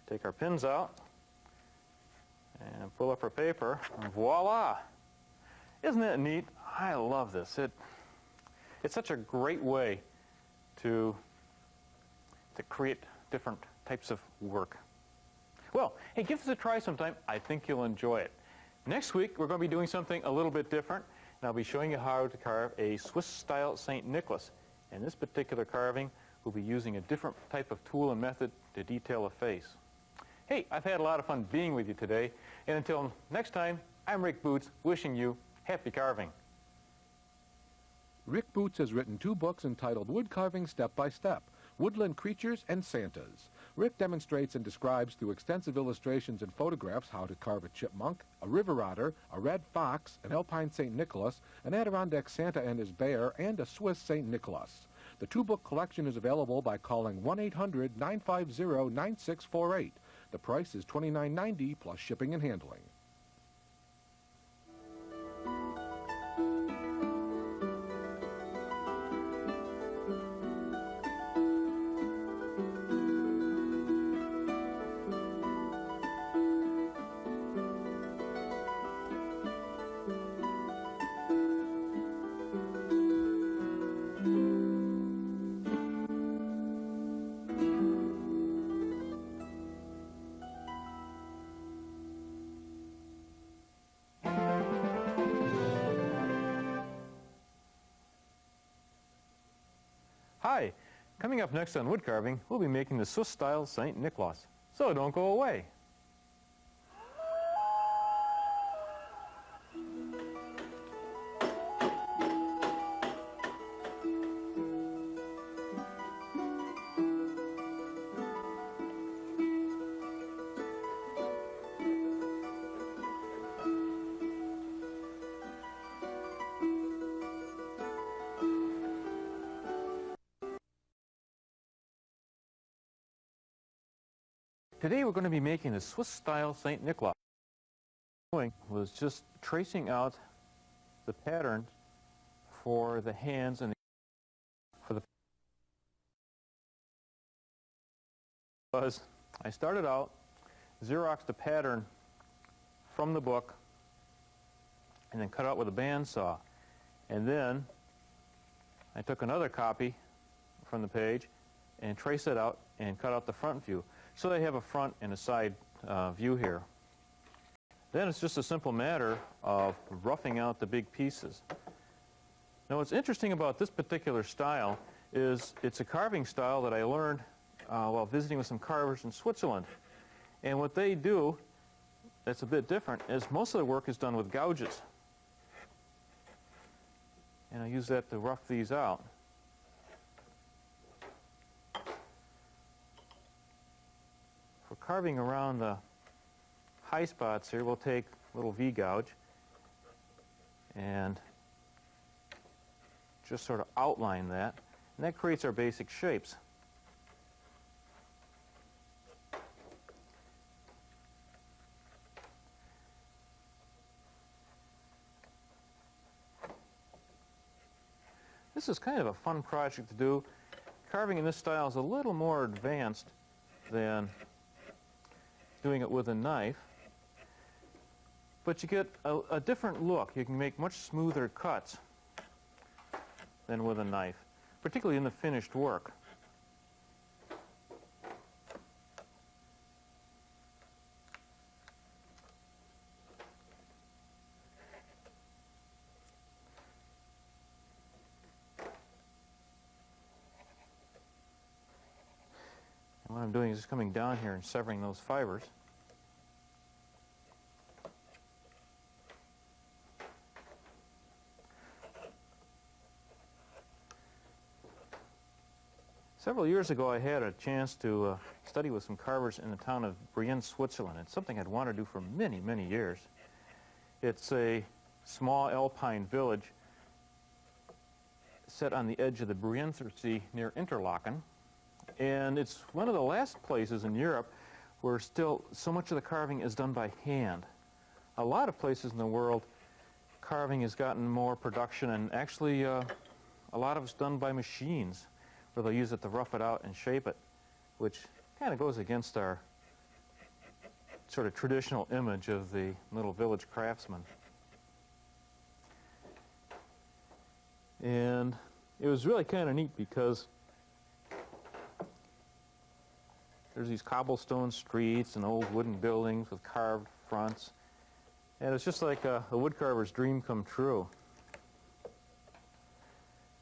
Take our pins out and pull up our paper, and voila! Isn't that neat? I love this. It's such a great way to create different types of work. Well, hey, give this a try sometime. I think you'll enjoy it. Next week, we're going to be doing something a little bit different, and I'll be showing you how to carve a Swiss-style St. Nicholas. In this particular carving, we'll be using a different type of tool and method to detail a face. Hey, I've had a lot of fun being with you today, and until next time, I'm Rick Butz, wishing you happy carving. Rick Butz has written 2 books entitled Woodcarving Step by Step, Woodland Creatures and Santas. Rick demonstrates and describes through extensive illustrations and photographs how to carve a chipmunk, a river otter, a red fox, an alpine St. Nicholas, an Adirondack Santa and his bear, and a Swiss St. Nicholas. The 2-book collection is available by calling 1-800-950-9648. The price is $29.90 plus shipping and handling. Hi, coming up next on Woodcarving, we'll be making the Swiss-style St. Nicholas. So don't go away. Today we're going to be making the Swiss-style St. Nicholas. What I was doing was just tracing out the pattern for the hands and for the was I started out, Xeroxed the pattern from the book, and then cut out with a bandsaw. And then I took another copy from the page and traced it out and cut out the front view. So they have a front and a side view here. Then it's just a simple matter of roughing out the big pieces. Now what's interesting about this particular style is it's a carving style that I learned while visiting with some carvers in Switzerland. And what they do that's a bit different is most of the work is done with gouges. And I use that to rough these out. For carving around the high spots here, we'll take a little V-gouge and just sort of outline that, and that creates our basic shapes. This is kind of a fun project to do. Carving in this style is a little more advanced than doing it with a knife, but you get a different look. You can make much smoother cuts than with a knife, particularly in the finished work. And what I'm doing is just coming down here and severing those fibers. Several years ago I had a chance to study with some carvers in the town of Brienne, Switzerland. It's something I'd wanted to do for many, many years. It's a small alpine village set on the edge of the Brienne Sea near Interlaken. And it's one of the last places in Europe where still so much of the carving is done by hand. A lot of places in the world, carving has gotten more production, and actually a lot of it's done by machines, where they'll use it to rough it out and shape it, which kind of goes against our sort of traditional image of the little village craftsman. And it was really kind of neat because there's these cobblestone streets and old wooden buildings with carved fronts. And it's just like a woodcarver's dream come true.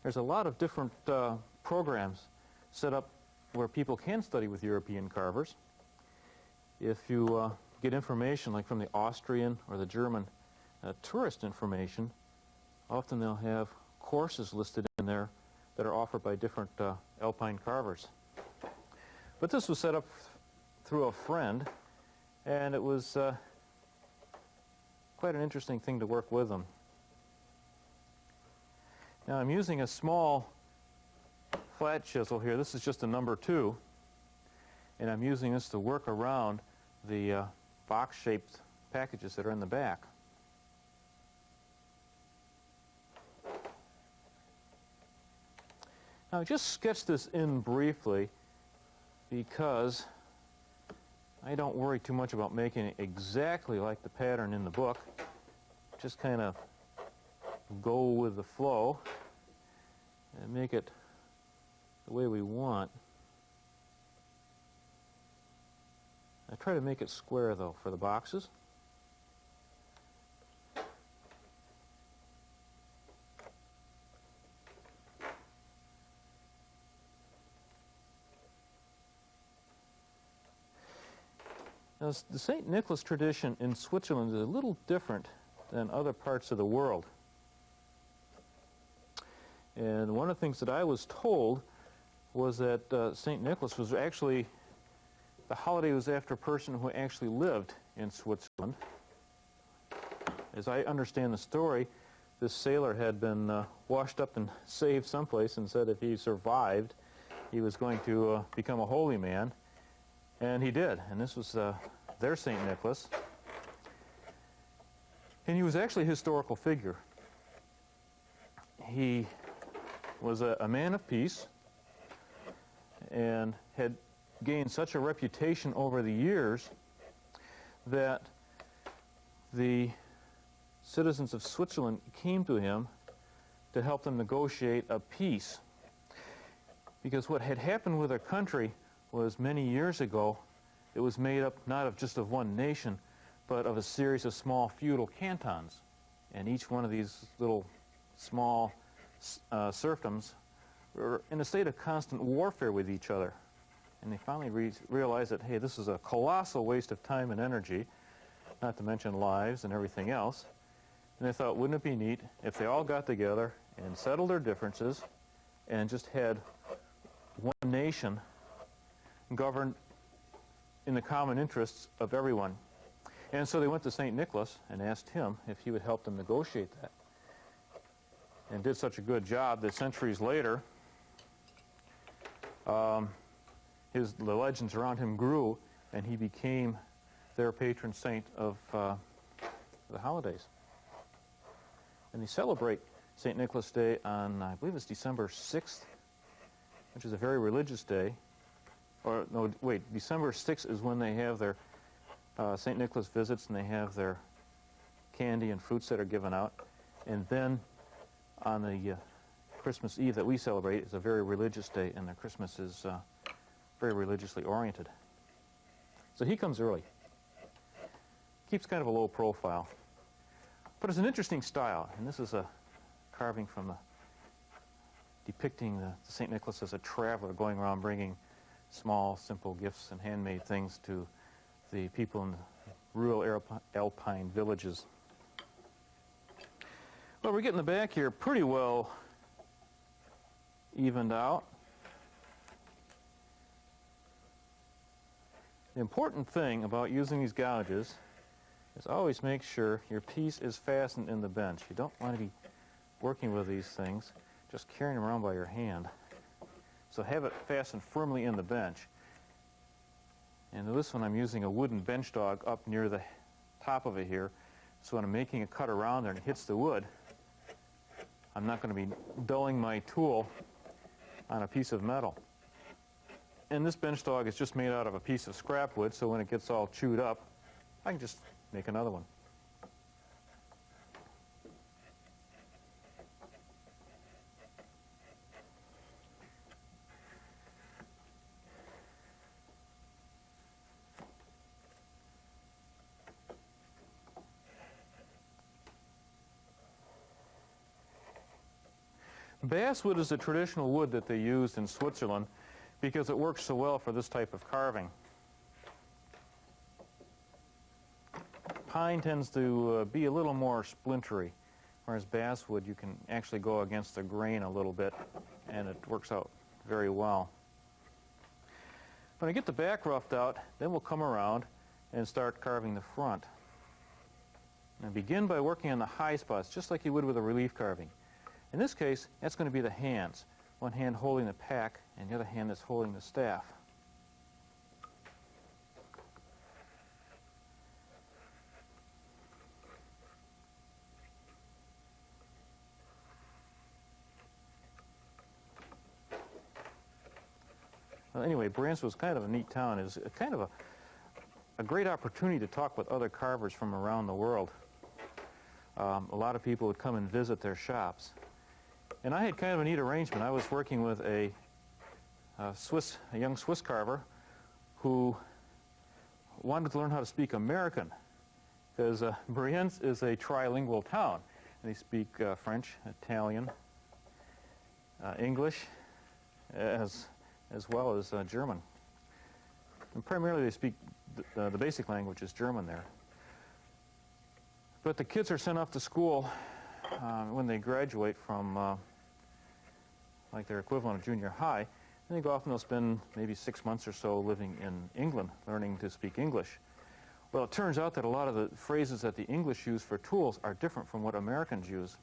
There's a lot of different programs set up where people can study with European carvers. If you get information like from the Austrian or the German tourist information, often they'll have courses listed in there that are offered by different alpine carvers. But this was set up through a friend, and it was quite an interesting thing to work with them. Now I'm using a small flat chisel here. This is just a number 2, and I'm using this to work around the box-shaped packages that are in the back. Now I just sketched this in briefly because I don't worry too much about making it exactly like the pattern in the book. Just kind of go with the flow and make it the way we want. I try to make it square though for the boxes. Now, the St. Nicholas tradition in Switzerland is a little different than other parts of the world. And one of the things that I was told was that St. Nicholas was actually, the holiday was after a person who actually lived in Switzerland. As I understand the story, this sailor had been washed up and saved someplace and said if he survived, he was going to become a holy man. And he did, and this was their St. Nicholas. And he was actually a historical figure. He was a man of peace and had gained such a reputation over the years that the citizens of Switzerland came to him to help them negotiate a peace. Because what had happened with their country was many years ago, it was made up not of just of one nation, but of a series of small feudal cantons. And each one of these little small serfdoms were in a state of constant warfare with each other. And they finally realized that, hey, this is a colossal waste of time and energy, not to mention lives and everything else. And they thought, wouldn't it be neat if they all got together and settled their differences and just had one nation governed in the common interests of everyone. And so they went to St. Nicholas and asked him if he would help them negotiate that. And did such a good job that centuries later, the legends around him grew, and he became their patron saint of the holidays. And they celebrate St. Nicholas Day on, I believe it's December 6th, which is a very religious day. Or, no, wait, December 6th is when they have their St. Nicholas visits, and they have their candy and fruits that are given out. And then on the Christmas Eve that we celebrate is a very religious day, and their Christmas is very religiously oriented. So he comes early. Keeps kind of a low profile. But it's an interesting style, and this is a carving from depicting the St. Nicholas as a traveler going around bringing small, simple gifts and handmade things to the people in the rural alpine villages. Well, we're getting the back here pretty well evened out. The important thing about using these gouges is always make sure your piece is fastened in the bench. You don't want to be working with these things, just carrying them around by your hand. So have it fastened firmly in the bench. And this one I'm using a wooden bench dog up near the top of it here. So when I'm making a cut around there and it hits the wood, I'm not going to be dulling my tool on a piece of metal. And this bench dog is just made out of a piece of scrap wood, so when it gets all chewed up, I can just make another one. Basswood is a traditional wood that they used in Switzerland because it works so well for this type of carving. Pine tends to be a little more splintery, whereas basswood you can actually go against the grain a little bit and it works out very well. When I get the back roughed out, then we'll come around and start carving the front. And begin by working on the high spots, just like you would with a relief carving. In this case, that's going to be the hands. One hand holding the pack and the other hand that's holding the staff. Well, anyway, Basswood is kind of a neat town. It's kind of a great opportunity to talk with other carvers from around the world. A lot of people would come and visit their shops. And I had kind of a neat arrangement. I was working with a young Swiss carver who wanted to learn how to speak American, because Brienz is a trilingual town. And they speak French, Italian, English, as well as German. And primarily they speak the basic language is German there. But the kids are sent off to school when they graduate from like their equivalent of junior high, and they go off and they'll spend maybe 6 months or so living in England learning to speak English. Well, it turns out that a lot of the phrases that the English use for tools are different from what Americans use.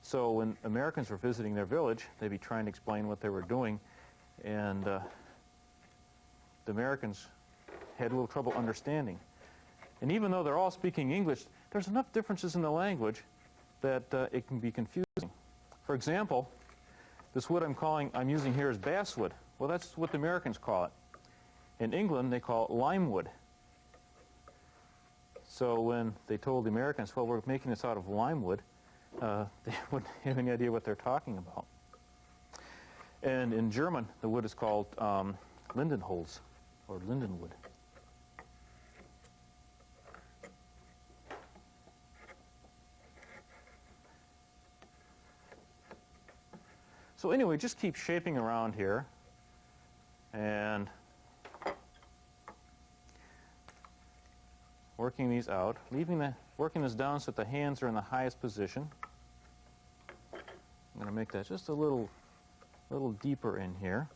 So when Americans were visiting their village, they'd be trying to explain what they were doing, and the Americans had a little trouble understanding. And even though they're all speaking English, there's enough differences in the language that it can be confusing. For example, this wood I'm using here is basswood. Well, that's what the Americans call it. In England, they call it lime wood. So when they told the Americans, well, we're making this out of lime wood, they wouldn't have any idea what they're talking about. And in German, the wood is called Lindenholz, or lindenwood. So anyway, just keep shaping around here and working these out, working this down so that the hands are in the highest position. I'm going to make that just a little deeper in here.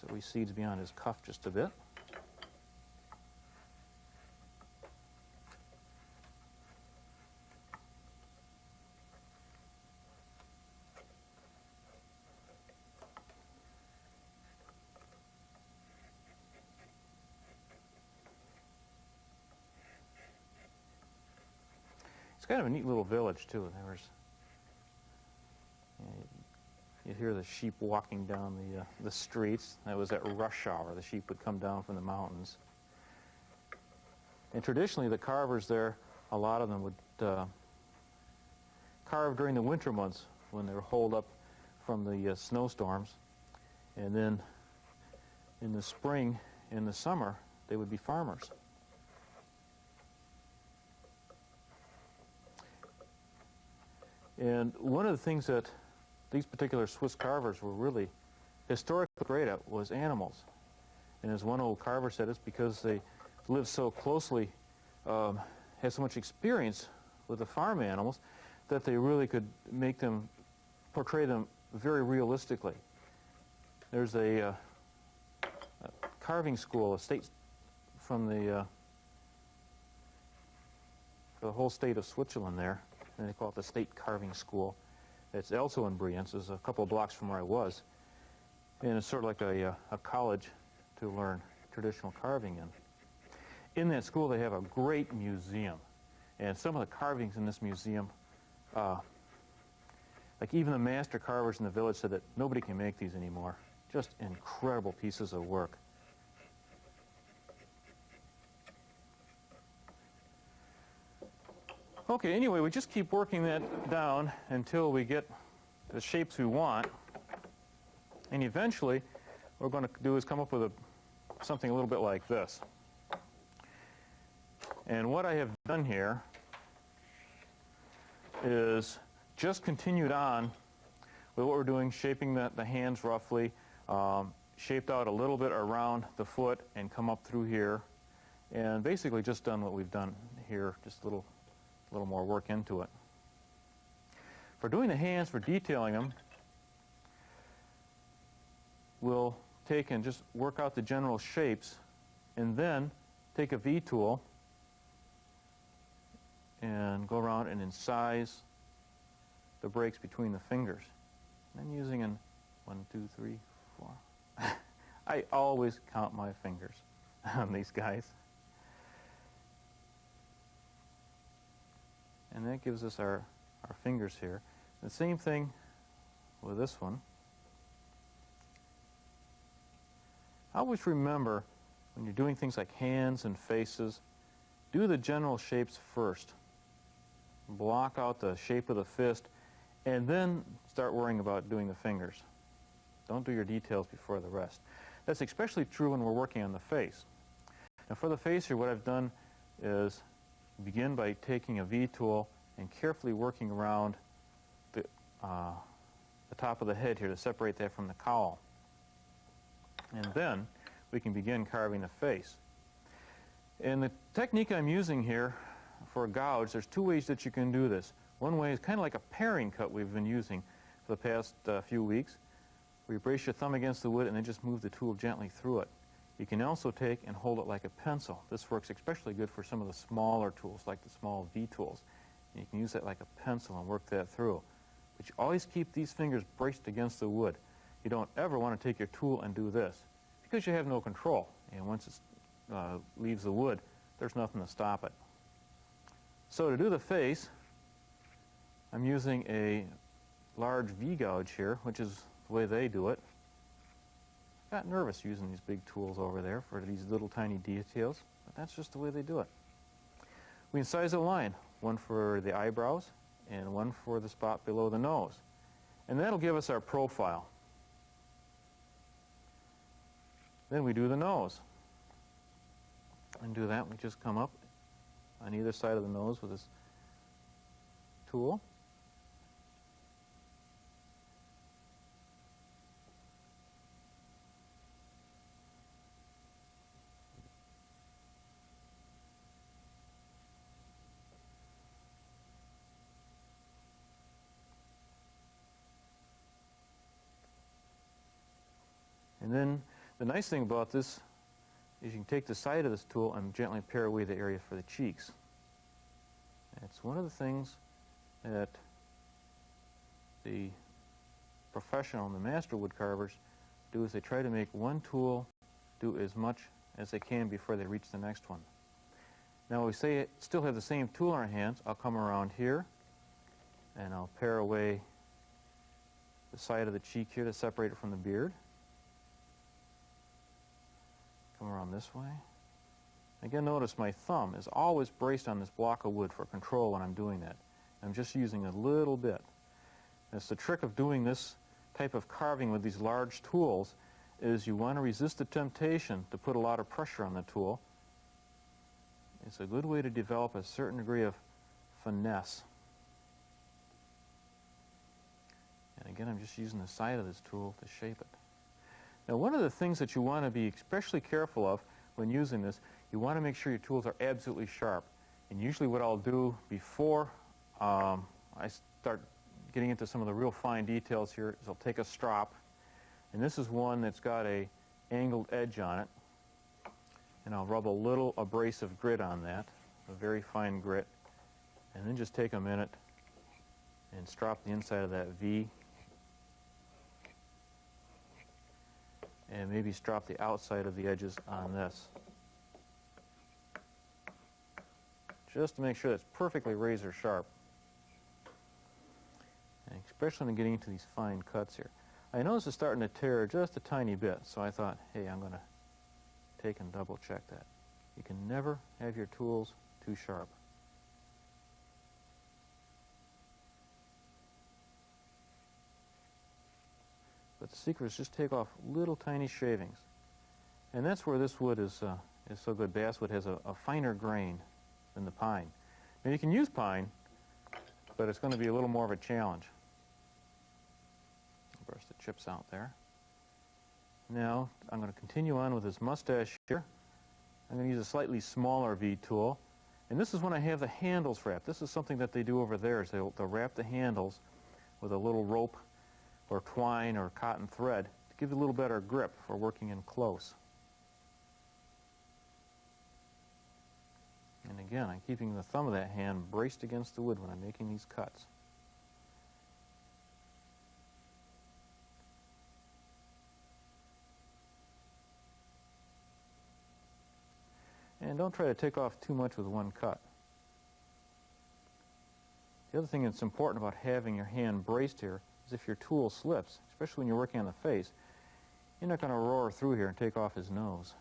So he seeds beyond his cuff just a bit. It's kind of a neat little village, too. You hear the sheep walking down the streets. That was at rush hour. The sheep would come down from the mountains. And traditionally, the carvers there, a lot of them would carve during the winter months when they were holed up from the snowstorms. And then in the spring, in the summer, they would be farmers. And one of the things that these particular Swiss carvers were really historically great at was animals. And as one old carver said, it's because they lived so closely, had so much experience with the farm animals, that they really could portray them very realistically. There's a carving school, from the whole state of Switzerland there. And they call it the State Carving School. It's also in Brienz. It's a couple of blocks from where I was. And it's sort of like a college to learn traditional carving in. In that school, they have a great museum. And some of the carvings in this museum, like even the master carvers in the village said that nobody can make these anymore. Just incredible pieces of work. Okay, anyway, we just keep working that down until we get the shapes we want. And eventually, what we're going to do is come up with something a little bit like this. And what I have done here is just continued on with what we're doing, shaping the hands roughly, shaped out a little bit around the foot and come up through here, and basically just done what we've done here, just a little more work into it. For doing the hands, for detailing them, we'll take and just work out the general shapes and then take a V tool and go around and incise the breaks between the fingers. I'm using an 1, 2, 3, 4. I always count my fingers on these guys. And that gives us our fingers here. The same thing with this one. Always remember, when you're doing things like hands and faces, do the general shapes first. Block out the shape of the fist, and then start worrying about doing the fingers. Don't do your details before the rest. That's especially true when we're working on the face. Now for the face here, what I've done is begin by taking a V tool and carefully working around the top of the head here to separate that from the cowl. And then we can begin carving the face. And the technique I'm using here for a gouge, there's two ways that you can do this. One way is kind of like a paring cut we've been using for the past few weeks, where you brace your thumb against the wood and then just move the tool gently through it. You can also take and hold it like a pencil. This works especially good for some of the smaller tools, like the small V tools. And you can use that like a pencil and work that through. But you always keep these fingers braced against the wood. You don't ever want to take your tool and do this, because you have no control. And once it leaves the wood, there's nothing to stop it. So to do the face, I'm using a large V gouge here, which is the way they do it. I got nervous using these big tools over there for these little tiny details, but that's just the way they do it. We incise a line, one for the eyebrows and one for the spot below the nose. And that'll give us our profile. Then we do the nose. And do that, we just come up on either side of the nose with this tool. And then the nice thing about this is you can take the side of this tool and gently pare away the area for the cheeks. It's one of the things that the professional and the master wood carvers do, is they try to make one tool do as much as they can before they reach the next one. Now we still have the same tool in our hands. I'll come around here and I'll pare away the side of the cheek here to separate it from the beard. Come around this way. Again, notice my thumb is always braced on this block of wood for control when I'm doing that. I'm just using a little bit. That's the trick of doing this type of carving with these large tools, is you want to resist the temptation to put a lot of pressure on the tool. It's a good way to develop a certain degree of finesse. And again, I'm just using the side of this tool to shape it. Now, one of the things that you want to be especially careful of when using this, you want to make sure your tools are absolutely sharp. And usually what I'll do before I start getting into some of the real fine details here is I'll take a strop, and this is one that's got a angled edge on it, and I'll rub a little abrasive grit on that, a very fine grit, and then just take a minute and strop the inside of that V, and maybe strop the outside of the edges on this, just to make sure that's perfectly razor sharp, and especially when getting into these fine cuts here. I noticed it's starting to tear just a tiny bit, so I thought, hey, I'm going to take and double check that. You can never have your tools too sharp. But the secret is just take off little tiny shavings. And that's where this wood is so good. Basswood has a finer grain than the pine. Now you can use pine, but it's going to be a little more of a challenge. Brush the chips out there. Now I'm going to continue on with this mustache here. I'm going to use a slightly smaller V tool. And this is when I have the handles wrapped. This is something that they do over there, is they'll wrap the handles with a little rope or twine or cotton thread to give you a little better grip for working in close. And again, I'm keeping the thumb of that hand braced against the wood when I'm making these cuts. And don't try to take off too much with one cut. The other thing that's important about having your hand braced here is if your tool slips, especially when you're working on the face, you're not going to roar through here and take off his nose.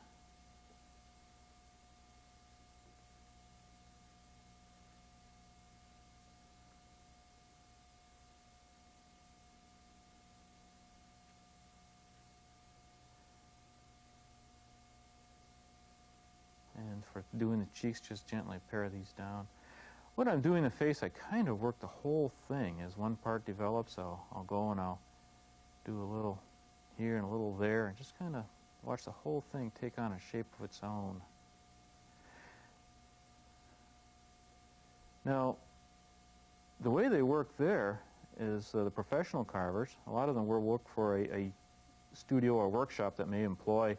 And for doing the cheeks, just gently pare these down. When I'm doing the face, I kind of work the whole thing. As one part develops, I'll go and I'll do a little here and a little there, and just kind of watch the whole thing take on a shape of its own. Now, the way they work there is the professional carvers. A lot of them will work for a studio or workshop that may employ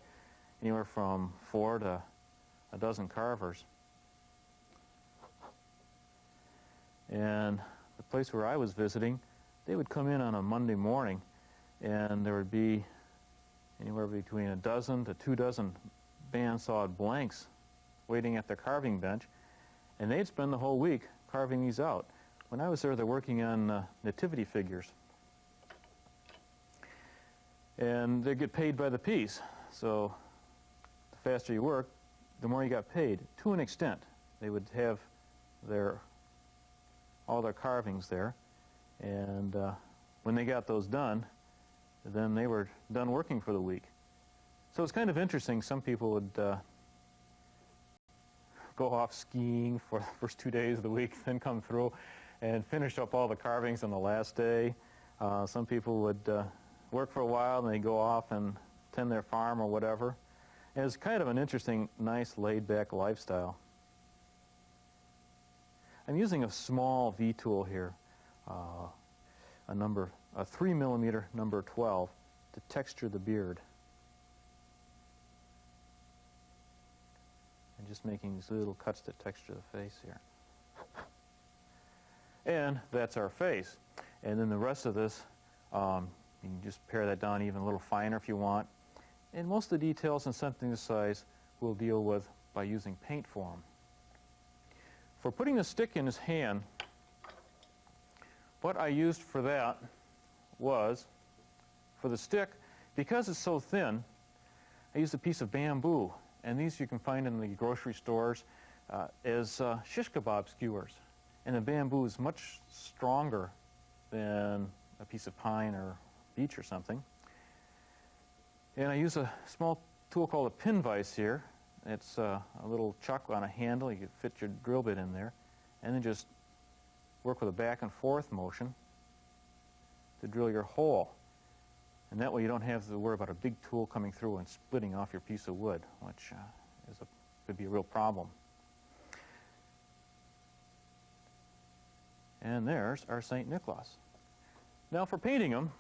anywhere from 4 to a dozen carvers. And the place where I was visiting, they would come in on a Monday morning, and there would be anywhere between a dozen to 2 dozen band-sawed blanks waiting at their carving bench, and they'd spend the whole week carving these out. When I was there, they're working on nativity figures. And they get paid by the piece, so the faster you work, the more you got paid, to an extent. They would have all their carvings there, and when they got those done, then they were done working for the week. So it's kind of interesting. Some people would go off skiing for the first 2 days of the week, then come through and finish up all the carvings on the last day. Some people would work for a while, and they go off and tend their farm or whatever. And it's kind of an interesting, nice, laid-back lifestyle. I'm using a small V tool here, a 3mm number 12, to texture the beard. And just making these little cuts to texture the face here. And that's our face. And then the rest of this, you can just pare that down even a little finer if you want. And most of the details in something this size we'll deal with by using paint for them. For putting the stick in his hand, what I used for that was, for the stick, because it's so thin, I used a piece of bamboo. And these you can find in the grocery stores as shish kebab skewers. And the bamboo is much stronger than a piece of pine or beech or something. And I use a small tool called a pin vise here. It's a little chuck on a handle. You can fit your drill bit in there, and then just work with a back and forth motion to drill your hole. And that way you don't have to worry about a big tool coming through and splitting off your piece of wood, which could be a real problem. And there's our St. Nicholas. Now for painting them,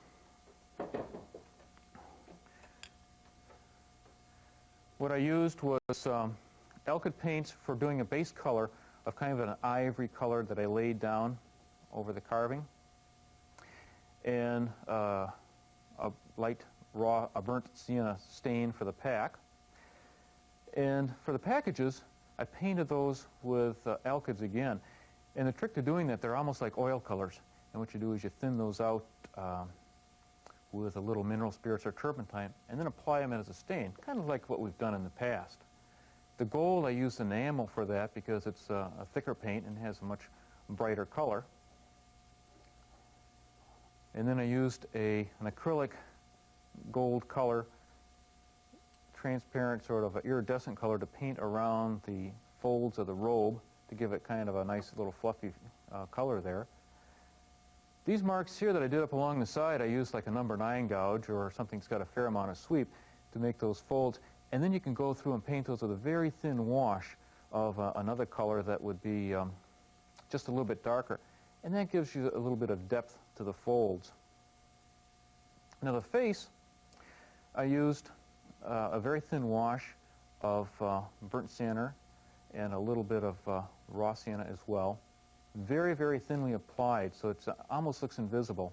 what I used was alkyd paints for doing a base color of kind of an ivory color that I laid down over the carving, and a light raw, a burnt sienna stain for the pack. And for the packages, I painted those with alkyds again. And the trick to doing that, they're almost like oil colors. And what you do is you thin those out with a little mineral spirits or turpentine, and then apply them as a stain, kind of like what we've done in the past. The gold, I used enamel for that because it's a thicker paint and has a much brighter color. And then I used an acrylic gold color, transparent sort of iridescent color to paint around the folds of the robe to give it kind of a nice little fluffy color there. These marks here that I did up along the side, I used like a number 9 gouge or something that's got a fair amount of sweep to make those folds. And then you can go through and paint those with a very thin wash of another color that would be just a little bit darker. And that gives you a little bit of depth to the folds. Now the face, I used a very thin wash of burnt sienna and a little bit of raw sienna as well. Very, very thinly applied, so it almost looks invisible.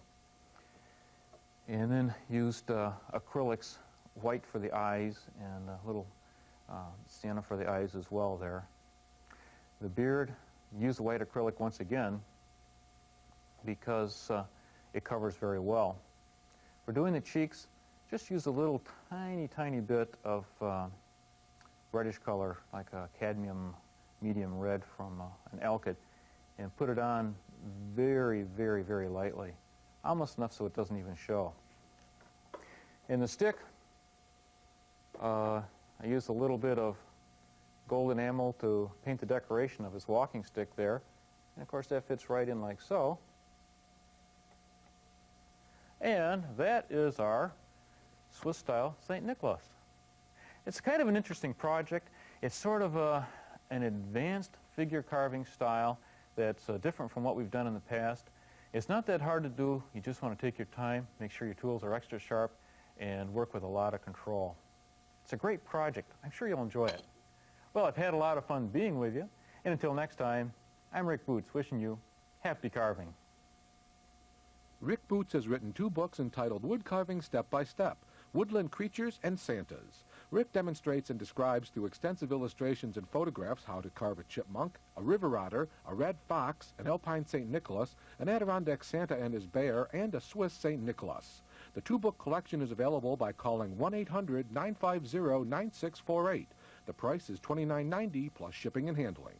And then used acrylics, white for the eyes and a little sienna for the eyes as well there. The beard, use the white acrylic once again because it covers very well. For doing the cheeks, just use a little tiny bit of reddish color, like a cadmium medium red from an alkyd, and put it on very, very, very lightly, almost enough so it doesn't even show. In the stick, I used a little bit of gold enamel to paint the decoration of his walking stick there, and of course that fits right in like so. And that is our Swiss-style St. Nicholas. It's kind of an interesting project. It's sort of an advanced figure carving style that's different from what we've done in the past. It's not that hard to do. You just want to take your time, make sure your tools are extra sharp, and work with a lot of control. It's a great project. I'm sure you'll enjoy it. Well, I've had a lot of fun being with you, and until next time, I'm Rick Butz wishing you happy carving. Rick Butz has written 2 books entitled Woodcarving Step by Step, Woodland Creatures and Santas. Rick demonstrates and describes through extensive illustrations and photographs how to carve a chipmunk, a river otter, a red fox, an alpine St. Nicholas, an Adirondack Santa and his bear, and a Swiss St. Nicholas. The 2-book collection is available by calling 1-800-950-9648. The price is $29.90 plus shipping and handling.